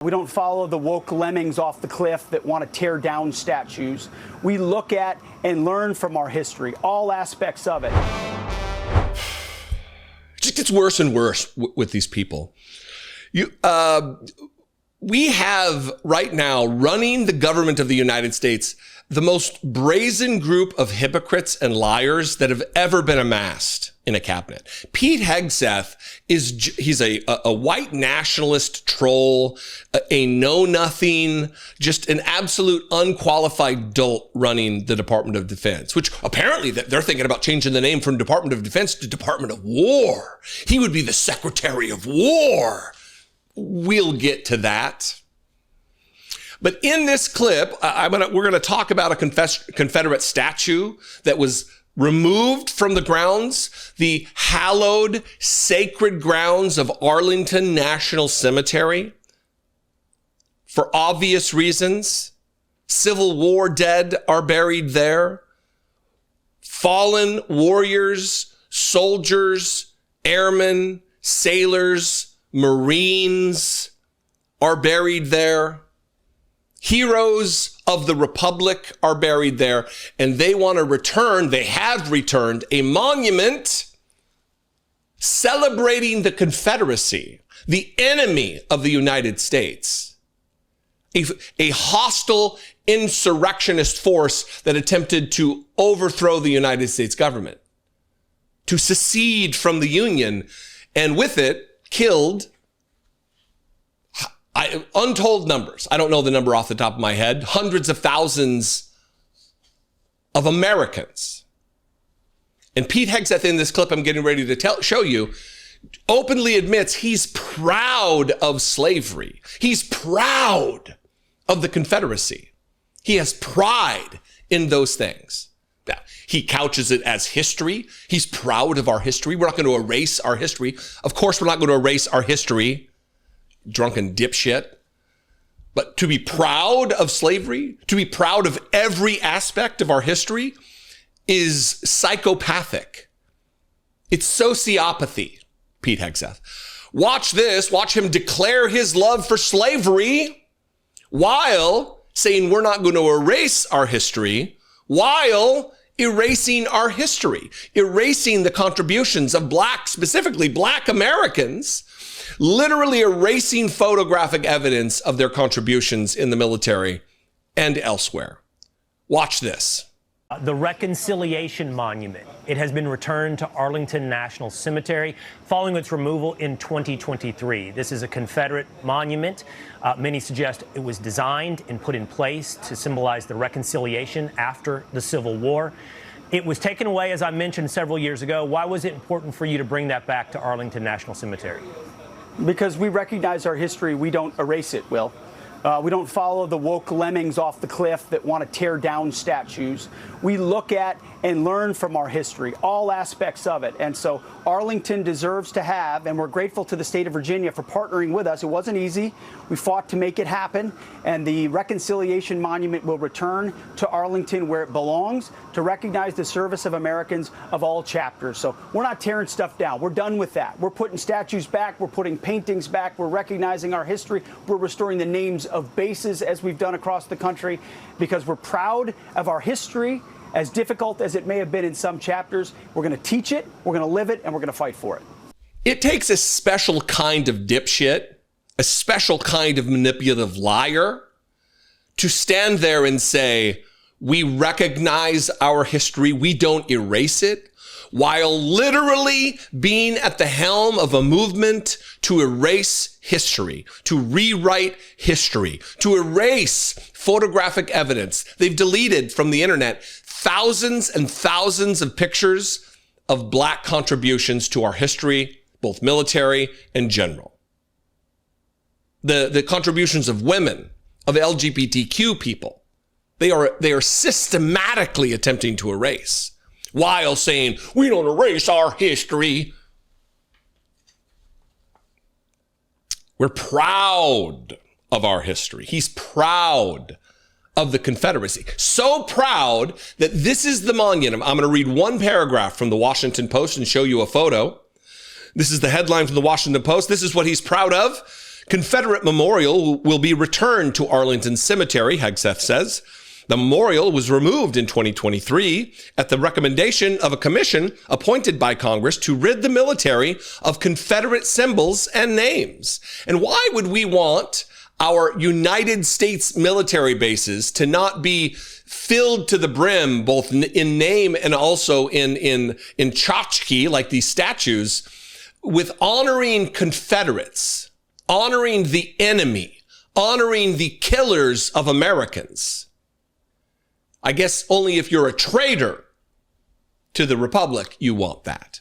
We don't follow the woke lemmings off the cliff that want to tear down statues. We look at and learn from our history, all aspects of it. It just gets worse and worse with these people. We have right now running the government of the United States the most brazen group of hypocrites and liars that have ever been amassed in a cabinet. Pete Hegseth he's a white nationalist troll, a know-nothing, just an absolute unqualified dolt running the Department of Defense, which apparently they're thinking about changing the name from Department of Defense to Department of War. He would be the Secretary of War. We'll get to that. But in this clip, we're going to talk about a Confederate statue that was removed from the grounds, the hallowed, sacred grounds of Arlington National Cemetery. For obvious reasons, Civil War dead are buried there. Fallen warriors, soldiers, airmen, sailors, Marines are buried there. Heroes of the Republic are buried there, and they want to return, they have returned, a monument celebrating the Confederacy, the enemy of the United States, a hostile insurrectionist force that attempted to overthrow the United States government, to secede from the Union, and with it, killed untold numbers. I don't know the number off the top of my head. Hundreds of thousands of Americans. And Pete Hegseth in this clip I'm getting ready to show you openly admits he's proud of slavery. He's proud of the Confederacy. He has pride in those things. Now, he couches it as history. He's proud of our history. We're not going to erase our history. Of course, we're not going to erase our history. Drunken dipshit. But to be proud of slavery, to be proud of every aspect of our history is psychopathic. It's sociopathy, Pete Hegseth. Watch this. Watch him declare his love for slavery while saying we're not going to erase our history, while erasing our history, erasing the contributions of specifically Black Americans, literally erasing photographic evidence of their contributions in the military and elsewhere. Watch this. The Reconciliation Monument. It has been returned to Arlington National Cemetery following its removal in 2023. This is a Confederate monument. Many suggest it was designed and put in place to symbolize the reconciliation after the Civil War. It was taken away, as I mentioned, several years ago. Why was it important for you to bring that back to Arlington National Cemetery? Because we recognize our history, we don't erase it, Will. We don't follow the woke lemmings off the cliff that want to tear down statues. We look at and learn from our history, all aspects of it. And so Arlington deserves to have, and we're grateful to the state of Virginia for partnering with us. It wasn't easy. We fought to make it happen. And the Reconciliation Monument will return to Arlington where it belongs, to recognize the service of Americans of all chapters. So we're not tearing stuff down. We're done with that. We're putting statues back. We're putting paintings back. We're recognizing our history. We're restoring the names of bases as we've done across the country because we're proud of our history. As difficult as it may have been in some chapters, we're going to teach it, we're going to live it, and we're going to fight for it. It takes a special kind of dipshit, a special kind of manipulative liar to stand there and say, we recognize our history, we don't erase it, while literally being at the helm of a movement to erase history, to rewrite history, to erase photographic evidence. They've deleted from the internet thousands and thousands of pictures of Black contributions to our history, both military and general. The contributions of women, of LGBTQ people, they are systematically attempting to erase, while saying, we don't erase our history. We're proud of our history. He's proud of the Confederacy. So proud that this is the monument. I'm going to read one paragraph from the Washington Post and show you a photo. This is the headline from the Washington Post. This is what he's proud of. Confederate memorial will be returned to Arlington Cemetery, Hegseth says. The memorial was removed in 2023 at the recommendation of a commission appointed by Congress to rid the military of Confederate symbols and names. And why would we want our United States military bases to not be filled to the brim, both in name and also in tchotchke, like these statues, with honoring Confederates, honoring the enemy, honoring the killers of Americans? I guess only if you're a traitor to the Republic, you want that.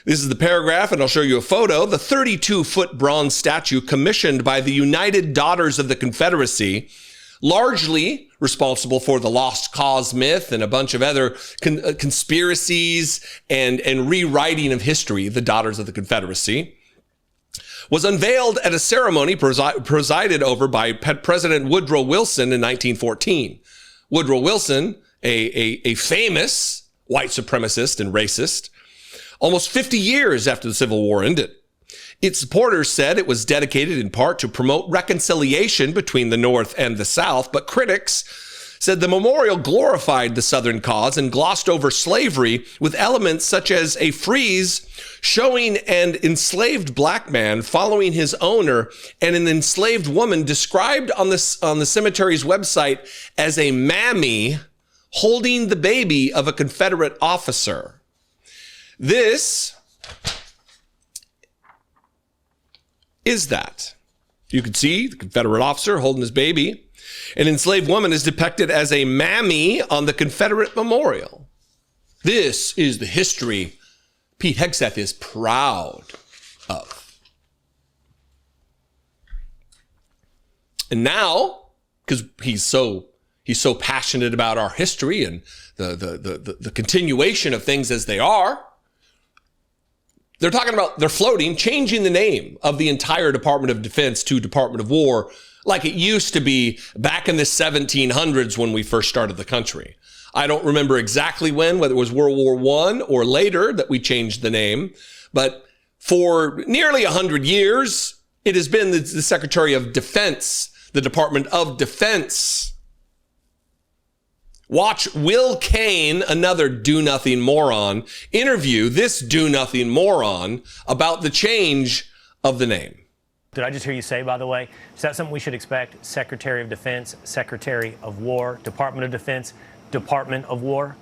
This is the paragraph, and I'll show you a photo. The 32-foot bronze statue commissioned by the United Daughters of the Confederacy, largely responsible for the Lost Cause myth and a bunch of other conspiracies and rewriting of history, the Daughters of the Confederacy, was unveiled at a ceremony presided over by President Woodrow Wilson in 1914. Woodrow Wilson, a famous white supremacist and racist, almost 50 years after the Civil War ended. Its supporters said it was dedicated in part to promote reconciliation between the North and the South, but critics said the memorial glorified the Southern cause and glossed over slavery with elements such as a frieze showing an enslaved black man following his owner and an enslaved woman described on the cemetery's website as a mammy holding the baby of a Confederate officer. This is that. You can see the Confederate officer holding his baby. An enslaved woman is depicted as a mammy on the Confederate memorial. This is the history Pete Hegseth is proud of. And now, because he's so passionate about our history and the continuation of things as they are, they're floating, changing the name of the entire Department of Defense to Department of War, like it used to be back in the 1700s when we first started the country. I don't remember exactly when, whether it was World War I or later that we changed the name, but for nearly 100 years, it has been the Secretary of Defense, the Department of Defense. Watch Will Cain, another do-nothing moron, interview this do-nothing moron about the change of the name. Did I just hear you say, by the way, is that something we should expect? Secretary of Defense, Secretary of War, Department of Defense, Department of War?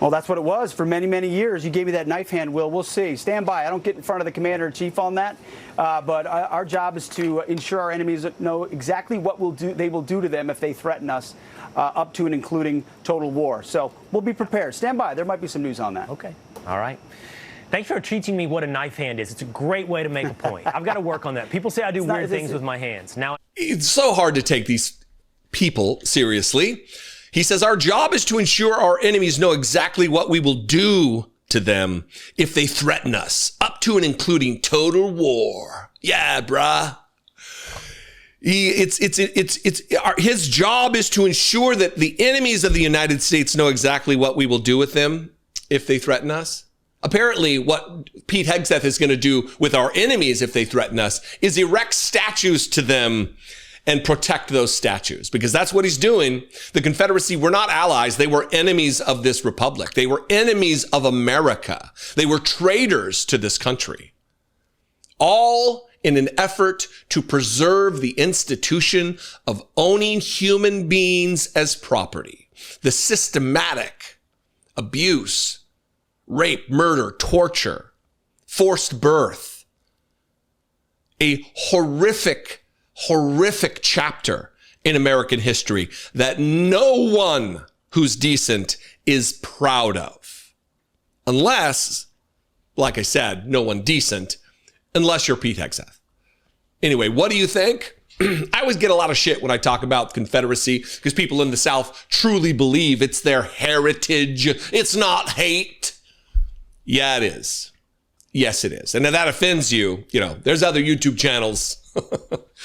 Well, that's what it was for many, many years. You gave me that knife hand, Will. We'll see. Stand by. I don't get in front of the commander-in-chief on that. But our job is to ensure our enemies know exactly what they will do to them if they threaten us, up to and including total war. So we'll be prepared. Stand by. There might be some news on that. Okay. All right. Thanks for teaching me what a knife hand is. It's a great way to make a point. I've got to work on that. People say I do weird things with my hands. Now, it's so hard to take these people seriously. He says, our job is to ensure our enemies know exactly what we will do to them if they threaten us, up to and including total war. Yeah, bruh. His job is to ensure that the enemies of the United States know exactly what we will do with them if they threaten us. Apparently, what Pete Hegseth is going to do with our enemies if they threaten us is erect statues to them and protect those statues, because that's what he's doing. The Confederacy were not allies. They were enemies of this republic. They were enemies of America. They were traitors to this country, all in an effort to preserve the institution of owning human beings as property. The systematic abuse, rape, murder, torture, forced birth, a horrific chapter in American history that no one who's decent is proud of. Unless, like I said, no one decent, unless you're Pete Hegseth. Anyway, what do you think? I always get a lot of shit when I talk about the Confederacy because people in the South truly believe it's their heritage. It's not hate. Yeah, it is. Yes, it is. And if that offends you, there's other YouTube channels.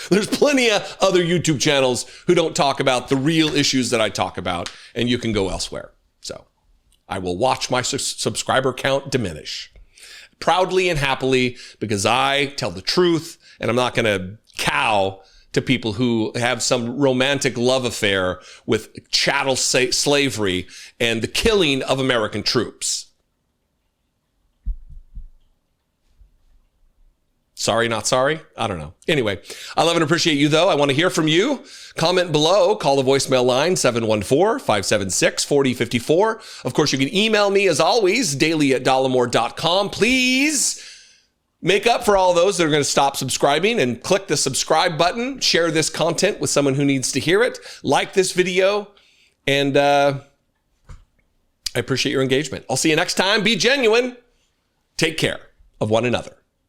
There's plenty of other YouTube channels who don't talk about the real issues that I talk about, and you can go elsewhere. So I will watch my subscriber count diminish proudly and happily because I tell the truth And I'm not going to cow to people who have some romantic love affair with chattel slavery and the killing of American troops. Sorry, not sorry? I don't know. Anyway, I love and appreciate you, though. I want to hear from you. Comment below. Call the voicemail line, 714-576-4054. Of course, you can email me, as always, daily@dollemore.com. Please make up for all those that are going to stop subscribing and click the subscribe button. Share this content with someone who needs to hear it. Like this video. And I appreciate your engagement. I'll see you next time. Be genuine. Take care of one another.